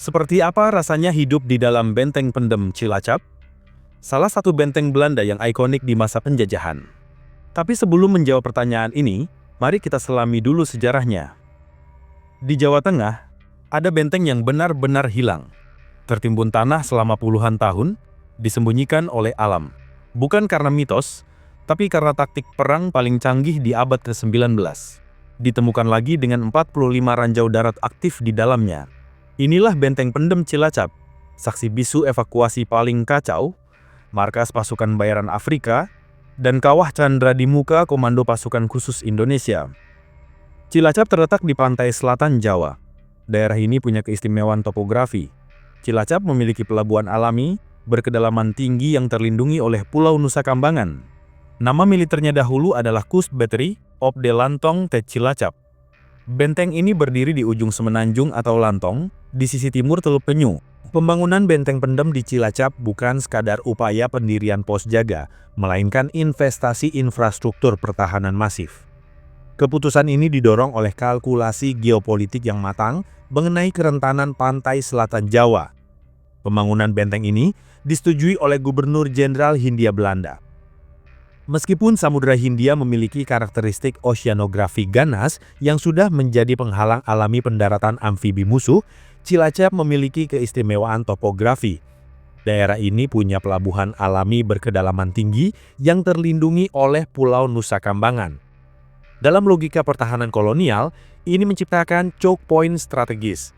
Seperti apa rasanya hidup di dalam benteng pendem Cilacap? Salah satu benteng Belanda yang ikonik di masa penjajahan. Tapi sebelum menjawab pertanyaan ini, mari kita selami dulu sejarahnya. Di Jawa Tengah, ada benteng yang benar-benar hilang. Tertimbun tanah selama puluhan tahun, disembunyikan oleh alam. Bukan karena mitos, tapi karena taktik perang paling canggih di abad ke-19. Ditemukan lagi dengan 45 ranjau darat aktif di dalamnya. Inilah benteng pendem Cilacap, saksi bisu evakuasi paling kacau, markas pasukan bayaran Afrika, dan kawah Chandra di muka Komando Pasukan Khusus Indonesia. Cilacap terletak di pantai selatan Jawa. Daerah ini punya keistimewaan topografi. Cilacap memiliki pelabuhan alami, berkedalaman tinggi yang terlindungi oleh Pulau Nusa Kambangan. Nama militernya dahulu adalah Kust Battery of the Lantong te Cilacap. Benteng ini berdiri di ujung semenanjung atau Lantong, di sisi timur Teluk Penyu. Pembangunan benteng pendem di Cilacap bukan sekadar upaya pendirian pos jaga, melainkan investasi infrastruktur pertahanan masif. Keputusan ini didorong oleh kalkulasi geopolitik yang matang mengenai kerentanan pantai selatan Jawa. Pembangunan benteng ini disetujui oleh Gubernur Jenderal Hindia Belanda. Meskipun Samudra Hindia memiliki karakteristik oceanografi ganas yang sudah menjadi penghalang alami pendaratan amfibi musuh, Cilacap memiliki keistimewaan topografi. Daerah ini punya pelabuhan alami berkedalaman tinggi yang terlindungi oleh Pulau Nusa Kambangan. Dalam logika pertahanan kolonial, ini menciptakan choke point strategis.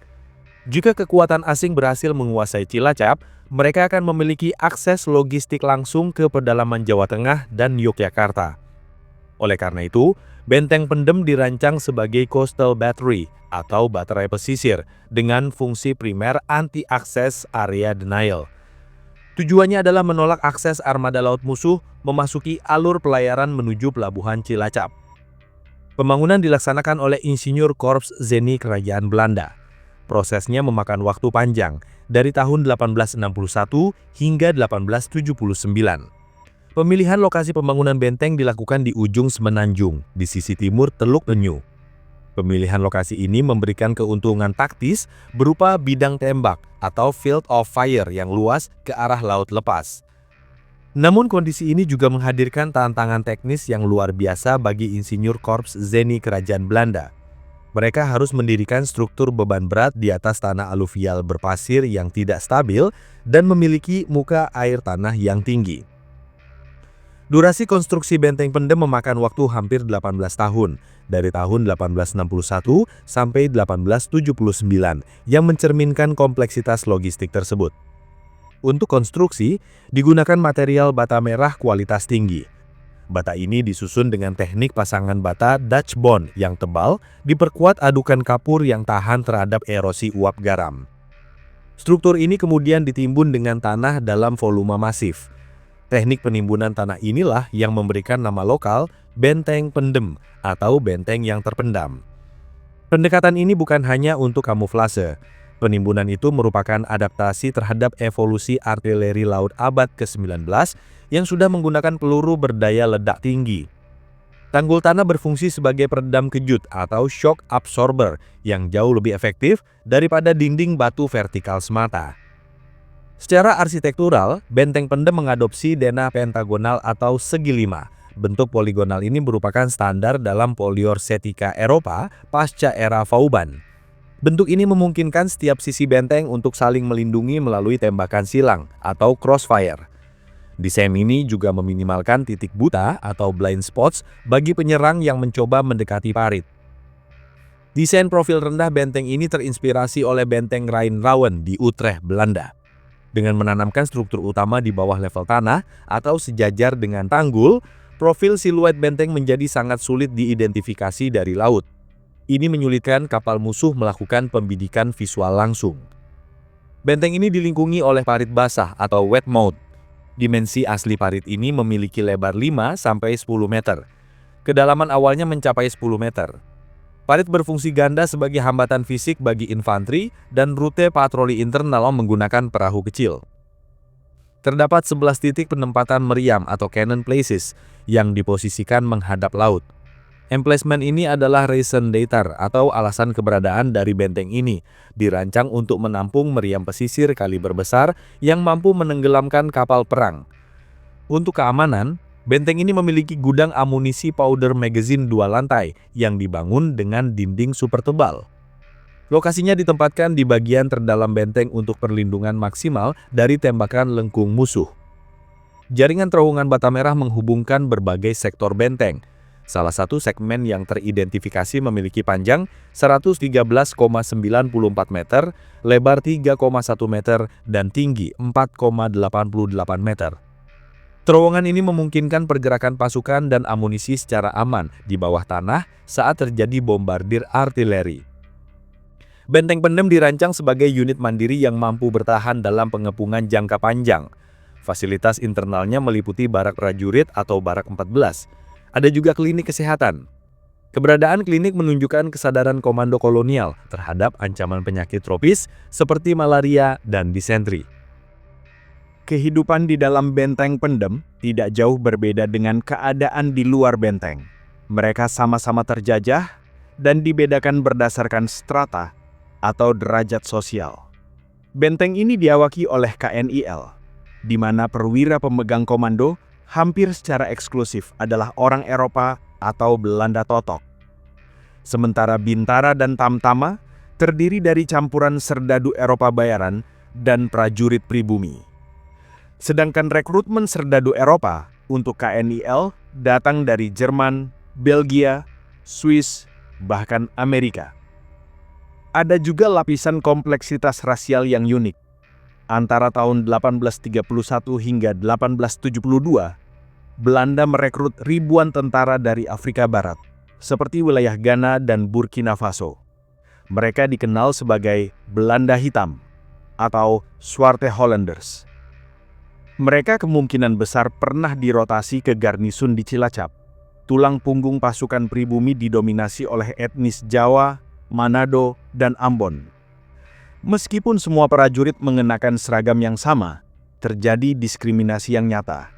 Jika kekuatan asing berhasil menguasai Cilacap, mereka akan memiliki akses logistik langsung ke pedalaman Jawa Tengah dan Yogyakarta. Oleh karena itu, benteng pendem dirancang sebagai coastal battery atau baterai pesisir dengan fungsi primer anti-akses area denial. Tujuannya adalah menolak akses armada laut musuh memasuki alur pelayaran menuju pelabuhan Cilacap. Pembangunan dilaksanakan oleh Insinyur Korps Zeni Kerajaan Belanda. Prosesnya memakan waktu panjang, dari tahun 1861 hingga 1879. Pemilihan lokasi pembangunan benteng dilakukan di ujung semenanjung, di sisi timur Teluk Penyu. Pemilihan lokasi ini memberikan keuntungan taktis berupa bidang tembak atau field of fire yang luas ke arah laut lepas. Namun kondisi ini juga menghadirkan tantangan teknis yang luar biasa bagi Insinyur Korps Zeni Kerajaan Belanda. Mereka harus mendirikan struktur beban berat di atas tanah aluvial berpasir yang tidak stabil dan memiliki muka air tanah yang tinggi. Durasi konstruksi benteng pendem memakan waktu hampir 18 tahun, dari tahun 1861 sampai 1879, yang mencerminkan kompleksitas logistik tersebut. Untuk konstruksi, digunakan material bata merah kualitas tinggi. Bata ini disusun dengan teknik pasangan bata Dutch bond yang tebal, diperkuat adukan kapur yang tahan terhadap erosi uap garam. Struktur ini kemudian ditimbun dengan tanah dalam volume masif. Teknik penimbunan tanah inilah yang memberikan nama lokal benteng pendem atau benteng yang terpendam. Pendekatan ini bukan hanya untuk kamuflase. Penimbunan itu merupakan adaptasi terhadap evolusi artileri laut abad ke-19 yang sudah menggunakan peluru berdaya ledak tinggi. Tanggul tanah berfungsi sebagai peredam kejut atau shock absorber yang jauh lebih efektif daripada dinding batu vertikal semata. Secara arsitektural, benteng pendem mengadopsi denah pentagonal atau segi lima. Bentuk poligonal ini merupakan standar dalam poliorsetika Eropa pasca era Vauban. Bentuk ini memungkinkan setiap sisi benteng untuk saling melindungi melalui tembakan silang atau crossfire. Desain ini juga meminimalkan titik buta atau blind spots bagi penyerang yang mencoba mendekati parit. Desain profil rendah benteng ini terinspirasi oleh benteng Rijnrouwen di Utrecht, Belanda. Dengan menanamkan struktur utama di bawah level tanah atau sejajar dengan tanggul, profil siluet benteng menjadi sangat sulit diidentifikasi dari laut. Ini menyulitkan kapal musuh melakukan pembidikan visual langsung. Benteng ini dilingkungi oleh parit basah atau wet moat. Dimensi asli parit ini memiliki lebar 5-10 meter. Kedalaman awalnya mencapai 10 meter. Parit berfungsi ganda sebagai hambatan fisik bagi infanteri dan rute patroli internal menggunakan perahu kecil. Terdapat 11 titik penempatan meriam atau cannon places yang diposisikan menghadap laut. Emplacement ini adalah reason datar atau alasan keberadaan dari benteng ini, dirancang untuk menampung meriam pesisir kaliber besar yang mampu menenggelamkan kapal perang. Untuk keamanan, benteng ini memiliki gudang amunisi powder magazine 2 lantai yang dibangun dengan dinding super tebal. Lokasinya ditempatkan di bagian terdalam benteng untuk perlindungan maksimal dari tembakan lengkung musuh. Jaringan terowongan bata merah menghubungkan berbagai sektor benteng. Salah satu segmen yang teridentifikasi memiliki panjang 113,94 meter, lebar 3,1 meter, dan tinggi 4,88 meter. Terowongan ini memungkinkan pergerakan pasukan dan amunisi secara aman di bawah tanah saat terjadi bombardir artileri. Benteng pendem dirancang sebagai unit mandiri yang mampu bertahan dalam pengepungan jangka panjang. Fasilitas internalnya meliputi barak prajurit atau barak 14. Ada juga klinik kesehatan. Keberadaan klinik menunjukkan kesadaran komando kolonial terhadap ancaman penyakit tropis seperti malaria dan disentri. Kehidupan di dalam benteng pendem tidak jauh berbeda dengan keadaan di luar benteng. Mereka sama-sama terjajah dan dibedakan berdasarkan strata atau derajat sosial. Benteng ini diawaki oleh KNIL, di mana perwira pemegang komando hampir secara eksklusif adalah orang Eropa atau Belanda totok. Sementara Bintara dan Tamtama terdiri dari campuran serdadu Eropa bayaran dan prajurit pribumi. Sedangkan rekrutmen serdadu Eropa untuk KNIL datang dari Jerman, Belgia, Swiss, bahkan Amerika. Ada juga lapisan kompleksitas rasial yang unik. Antara tahun 1831 hingga 1872, Belanda merekrut ribuan tentara dari Afrika Barat, seperti wilayah Ghana dan Burkina Faso. Mereka dikenal sebagai Belanda Hitam atau Zwarte Hollanders. Mereka kemungkinan besar pernah dirotasi ke garnisun di Cilacap. Tulang punggung pasukan pribumi didominasi oleh etnis Jawa, Manado, dan Ambon. Meskipun semua prajurit mengenakan seragam yang sama, terjadi diskriminasi yang nyata.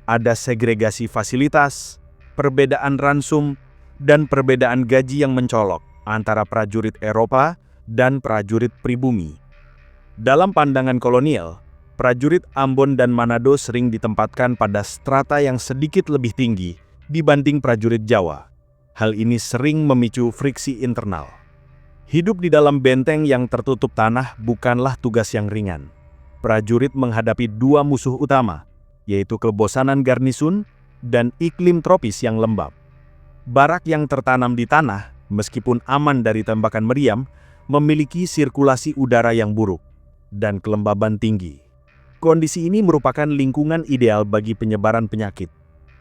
Ada segregasi fasilitas, perbedaan ransum, dan perbedaan gaji yang mencolok antara prajurit Eropa dan prajurit pribumi. Dalam pandangan kolonial, prajurit Ambon dan Manado sering ditempatkan pada strata yang sedikit lebih tinggi dibanding prajurit Jawa. Hal ini sering memicu friksi internal. Hidup di dalam benteng yang tertutup tanah bukanlah tugas yang ringan. Prajurit menghadapi dua musuh utama, yaitu kebosanan garnisun dan iklim tropis yang lembab. Barak yang tertanam di tanah, meskipun aman dari tembakan meriam, memiliki sirkulasi udara yang buruk dan kelembaban tinggi. Kondisi ini merupakan lingkungan ideal bagi penyebaran penyakit.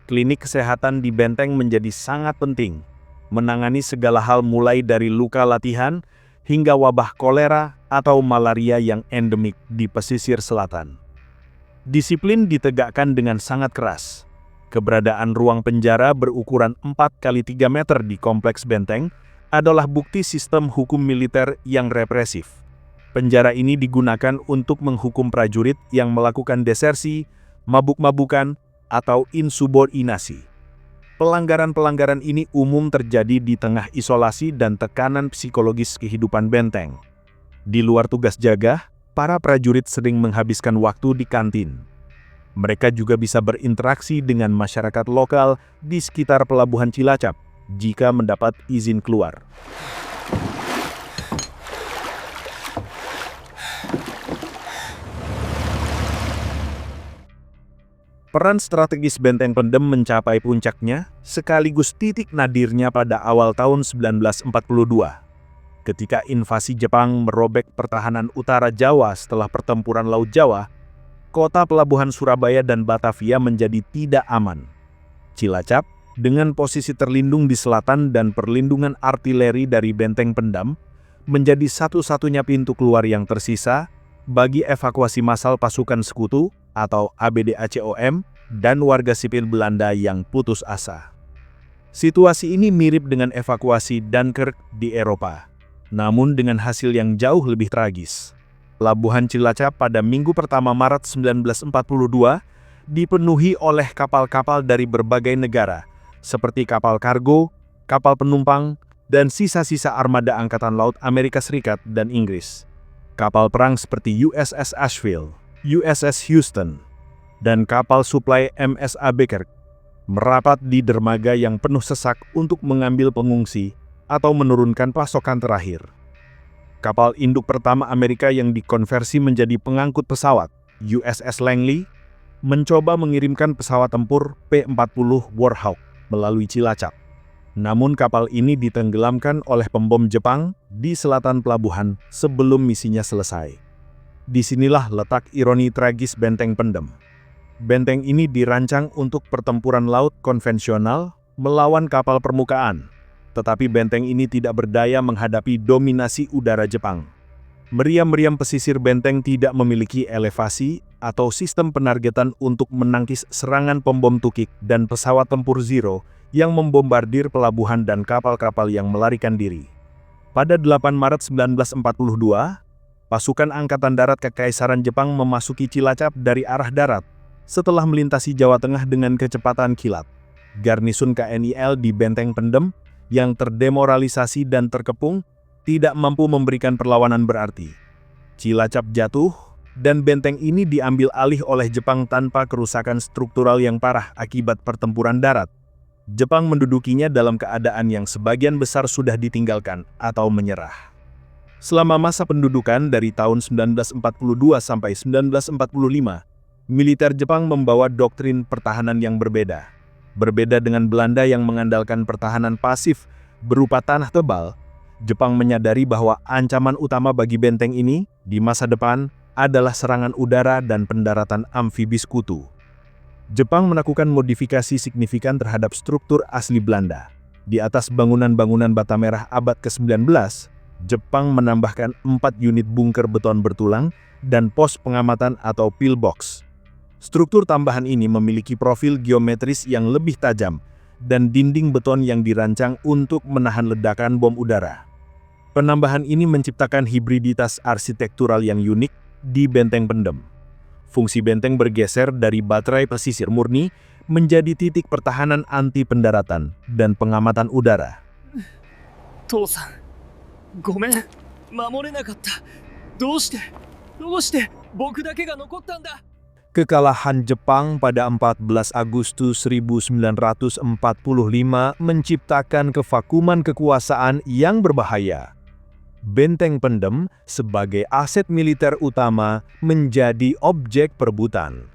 Klinik kesehatan di benteng menjadi sangat penting, menangani segala hal mulai dari luka latihan hingga wabah kolera atau malaria yang endemik di pesisir selatan. Disiplin ditegakkan dengan sangat keras. Keberadaan ruang penjara berukuran 4x3 meter di kompleks benteng adalah bukti sistem hukum militer yang represif. Penjara ini digunakan untuk menghukum prajurit yang melakukan desersi, mabuk-mabukan, atau insubordinasi. Pelanggaran-pelanggaran ini umum terjadi di tengah isolasi dan tekanan psikologis kehidupan benteng. Di luar tugas jaga, para prajurit sering menghabiskan waktu di kantin. Mereka juga bisa berinteraksi dengan masyarakat lokal di sekitar pelabuhan Cilacap jika mendapat izin keluar. Peran strategis benteng pendem mencapai puncaknya sekaligus titik nadirnya pada awal tahun 1942. Ketika invasi Jepang merobek pertahanan utara Jawa setelah pertempuran Laut Jawa, kota pelabuhan Surabaya dan Batavia menjadi tidak aman. Cilacap, dengan posisi terlindung di selatan dan perlindungan artileri dari benteng pendam, menjadi satu-satunya pintu keluar yang tersisa bagi evakuasi massal pasukan sekutu atau ABD-ACOM dan warga sipil Belanda yang putus asa. Situasi ini mirip dengan evakuasi Dunkirk di Eropa, namun dengan hasil yang jauh lebih tragis. Pelabuhan Cilacap pada Minggu pertama Maret 1942 dipenuhi oleh kapal-kapal dari berbagai negara, seperti kapal kargo, kapal penumpang, dan sisa-sisa armada Angkatan Laut Amerika Serikat dan Inggris. Kapal perang seperti USS Asheville, USS Houston, dan kapal suplai MSA Baker merapat di dermaga yang penuh sesak untuk mengambil pengungsi atau menurunkan pasokan terakhir. Kapal induk pertama Amerika yang dikonversi menjadi pengangkut pesawat, USS Langley, mencoba mengirimkan pesawat tempur P-40 Warhawk melalui Cilacap. Namun kapal ini ditenggelamkan oleh pembom Jepang di selatan pelabuhan sebelum misinya selesai. Disinilah letak ironi tragis Benteng Pendem. Benteng ini dirancang untuk pertempuran laut konvensional melawan kapal permukaan, tetapi benteng ini tidak berdaya menghadapi dominasi udara Jepang. Meriam-meriam pesisir benteng tidak memiliki elevasi atau sistem penargetan untuk menangkis serangan pembom tukik dan pesawat tempur Zero yang membombardir pelabuhan dan kapal-kapal yang melarikan diri. Pada 8 Maret 1942, pasukan Angkatan Darat Kekaisaran Jepang memasuki Cilacap dari arah darat setelah melintasi Jawa Tengah dengan kecepatan kilat. Garnisun KNIL di Benteng Pendem yang terdemoralisasi dan terkepung tidak mampu memberikan perlawanan berarti. Cilacap jatuh, dan benteng ini diambil alih oleh Jepang tanpa kerusakan struktural yang parah akibat pertempuran darat. Jepang mendudukinya dalam keadaan yang sebagian besar sudah ditinggalkan atau menyerah. Selama masa pendudukan dari tahun 1942 sampai 1945, militer Jepang membawa doktrin pertahanan yang berbeda. Berbeda dengan Belanda yang mengandalkan pertahanan pasif berupa tanah tebal, Jepang menyadari bahwa ancaman utama bagi benteng ini di masa depan adalah serangan udara dan pendaratan amfibi sekutu. Jepang melakukan modifikasi signifikan terhadap struktur asli Belanda. Di atas bangunan-bangunan bata merah abad ke-19, Jepang menambahkan 4 unit bunker beton bertulang dan pos pengamatan atau pillbox. Struktur tambahan ini memiliki profil geometris yang lebih tajam dan dinding beton yang dirancang untuk menahan ledakan bom udara. Penambahan ini menciptakan hibriditas arsitektural yang unik di Benteng Pendem. Fungsi benteng bergeser dari baterai pesisir murni menjadi titik pertahanan anti pendaratan dan pengamatan udara. 父さん、ごめん、守れなかった。どうして僕だけが残ったんだ。 Kekalahan Jepang pada 14 Agustus 1945 menciptakan kevakuman kekuasaan yang berbahaya. Benteng Pendem sebagai aset militer utama menjadi objek perebutan.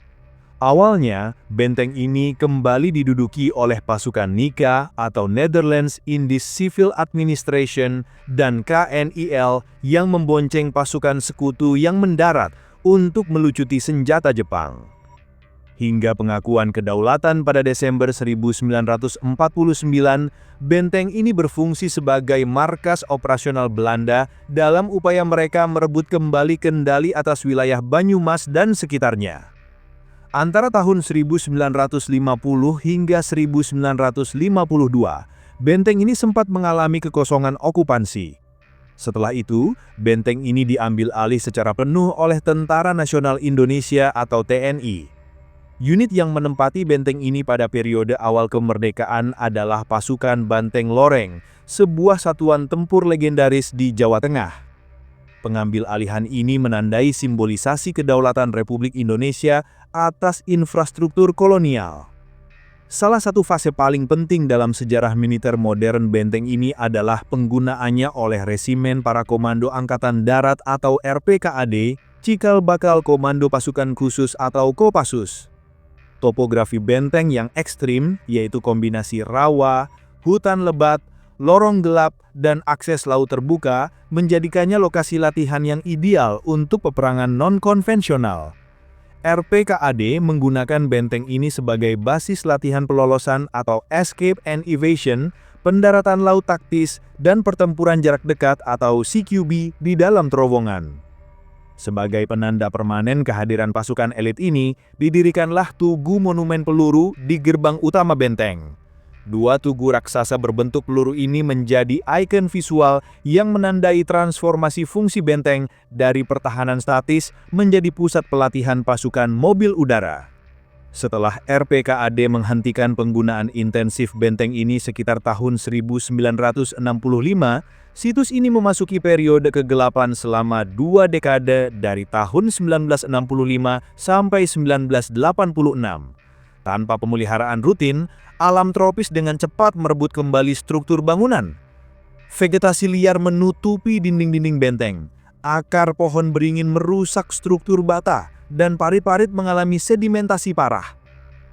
Awalnya, benteng ini kembali diduduki oleh pasukan NICA atau Netherlands Indies Civil Administration dan KNIL yang membonceng pasukan sekutu yang mendarat untuk melucuti senjata Jepang. Hingga pengakuan kedaulatan pada Desember 1949, benteng ini berfungsi sebagai markas operasional Belanda dalam upaya mereka merebut kembali kendali atas wilayah Banyumas dan sekitarnya. Antara tahun 1950 hingga 1952, benteng ini sempat mengalami kekosongan okupansi. Setelah itu, benteng ini diambil alih secara penuh oleh Tentara Nasional Indonesia atau TNI. Unit yang menempati benteng ini pada periode awal kemerdekaan adalah Pasukan Banteng Loreng, sebuah satuan tempur legendaris di Jawa Tengah. Pengambil alihan ini menandai simbolisasi kedaulatan Republik Indonesia atas infrastruktur kolonial. Salah satu fase paling penting dalam sejarah militer modern benteng ini adalah penggunaannya oleh Resimen Para Komando Angkatan Darat atau RPKAD, Cikal Bakal Komando Pasukan Khusus atau Kopassus. Topografi benteng yang ekstrim, yaitu kombinasi rawa, hutan lebat, lorong gelap, dan akses laut terbuka, menjadikannya lokasi latihan yang ideal untuk peperangan non-konvensional. RPKAD menggunakan benteng ini sebagai basis latihan pelolosan atau Escape and Evasion, pendaratan laut taktis, dan pertempuran jarak dekat atau CQB di dalam terowongan. Sebagai penanda permanen kehadiran pasukan elit ini, didirikanlah Tugu Monumen Peluru di gerbang utama benteng. Dua tugu raksasa berbentuk peluru ini menjadi ikon visual yang menandai transformasi fungsi benteng dari pertahanan statis menjadi pusat pelatihan pasukan mobil udara. Setelah RPKAD menghentikan penggunaan intensif benteng ini sekitar tahun 1965, situs ini memasuki periode kegelapan selama 2 dekade dari tahun 1965 sampai 1986. Tanpa pemeliharaan rutin, alam tropis dengan cepat merebut kembali struktur bangunan. Vegetasi liar menutupi dinding-dinding benteng. Akar pohon beringin merusak struktur bata, dan parit-parit mengalami sedimentasi parah.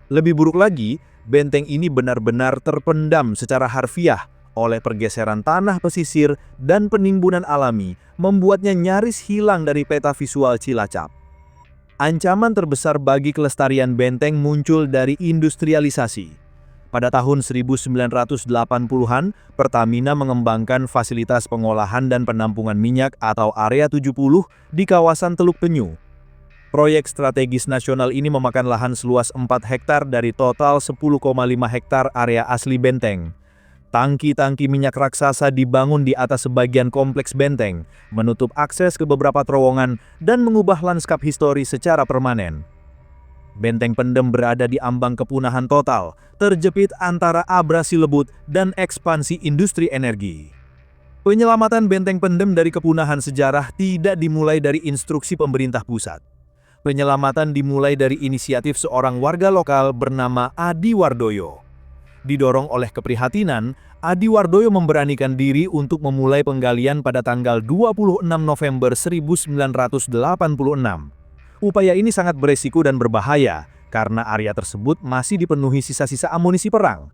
Lebih buruk lagi, benteng ini benar-benar terpendam secara harfiah oleh pergeseran tanah pesisir dan penimbunan alami, membuatnya nyaris hilang dari peta visual Cilacap. Ancaman terbesar bagi kelestarian benteng muncul dari industrialisasi. Pada tahun 1980-an, Pertamina mengembangkan fasilitas pengolahan dan penampungan minyak atau Area 70 di kawasan Teluk Penyu. Proyek strategis nasional ini memakan lahan seluas 4 hektar dari total 10,5 hektar area asli benteng. Tangki-tangki minyak raksasa dibangun di atas sebagian kompleks benteng, menutup akses ke beberapa terowongan, dan mengubah lanskap histori secara permanen. Benteng Pendem berada di ambang kepunahan total, terjepit antara abrasi lebut dan ekspansi industri energi. Penyelamatan Benteng Pendem dari kepunahan sejarah tidak dimulai dari instruksi pemerintah pusat. Penyelamatan dimulai dari inisiatif seorang warga lokal bernama Adi Wardoyo. Didorong oleh keprihatinan, Adi Wardoyo memberanikan diri untuk memulai penggalian pada tanggal 26 November 1986. Upaya ini sangat beresiko dan berbahaya karena area tersebut masih dipenuhi sisa-sisa amunisi perang.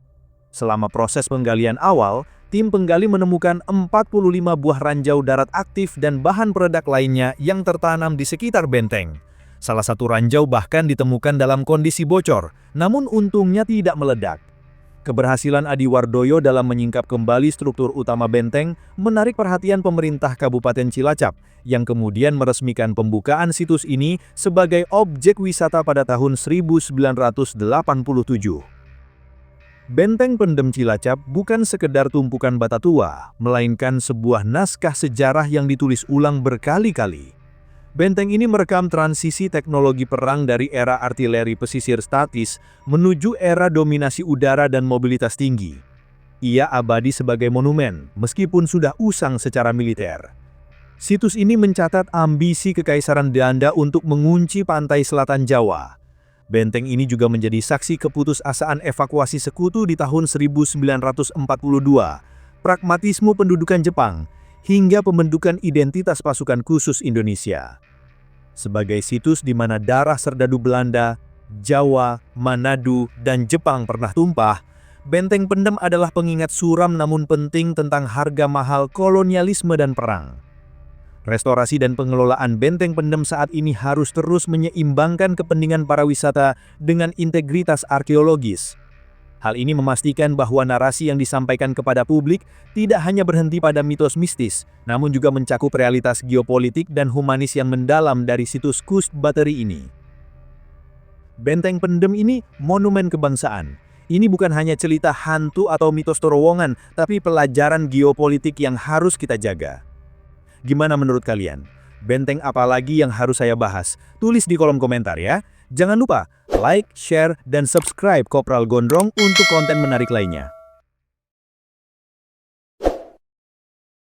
Selama proses penggalian awal, tim penggali menemukan 45 buah ranjau darat aktif dan bahan peledak lainnya yang tertanam di sekitar benteng. Salah satu ranjau bahkan ditemukan dalam kondisi bocor, namun untungnya tidak meledak. Keberhasilan Adi Wardoyo dalam menyingkap kembali struktur utama benteng menarik perhatian pemerintah Kabupaten Cilacap, yang kemudian meresmikan pembukaan situs ini sebagai objek wisata pada tahun 1987. Benteng Pendem Cilacap bukan sekedar tumpukan bata tua, melainkan sebuah naskah sejarah yang ditulis ulang berkali-kali. Benteng ini merekam transisi teknologi perang dari era artileri pesisir statis menuju era dominasi udara dan mobilitas tinggi. Ia abadi sebagai monumen, meskipun sudah usang secara militer. Situs ini mencatat ambisi Kekaisaran Belanda untuk mengunci pantai selatan Jawa. Benteng ini juga menjadi saksi keputusasaan evakuasi sekutu di tahun 1942, pragmatisme pendudukan Jepang, hingga pembentukan identitas pasukan khusus Indonesia. Sebagai situs di mana darah serdadu Belanda, Jawa, Manado, dan Jepang pernah tumpah, Benteng Pendem adalah pengingat suram namun penting tentang harga mahal kolonialisme dan perang. Restorasi dan pengelolaan Benteng Pendem saat ini harus terus menyeimbangkan kepentingan para wisata dengan integritas arkeologis. Hal ini memastikan bahwa narasi yang disampaikan kepada publik tidak hanya berhenti pada mitos mistis, namun juga mencakup realitas geopolitik dan humanis yang mendalam dari situs Kust Bateri ini. Benteng Pendem ini monumen kebangsaan. Ini bukan hanya cerita hantu atau mitos terowongan, tapi pelajaran geopolitik yang harus kita jaga. Gimana menurut kalian? Benteng apa lagi yang harus saya bahas? Tulis di kolom komentar ya. Jangan lupa like, share, dan subscribe Kopral Gondrong untuk konten menarik lainnya.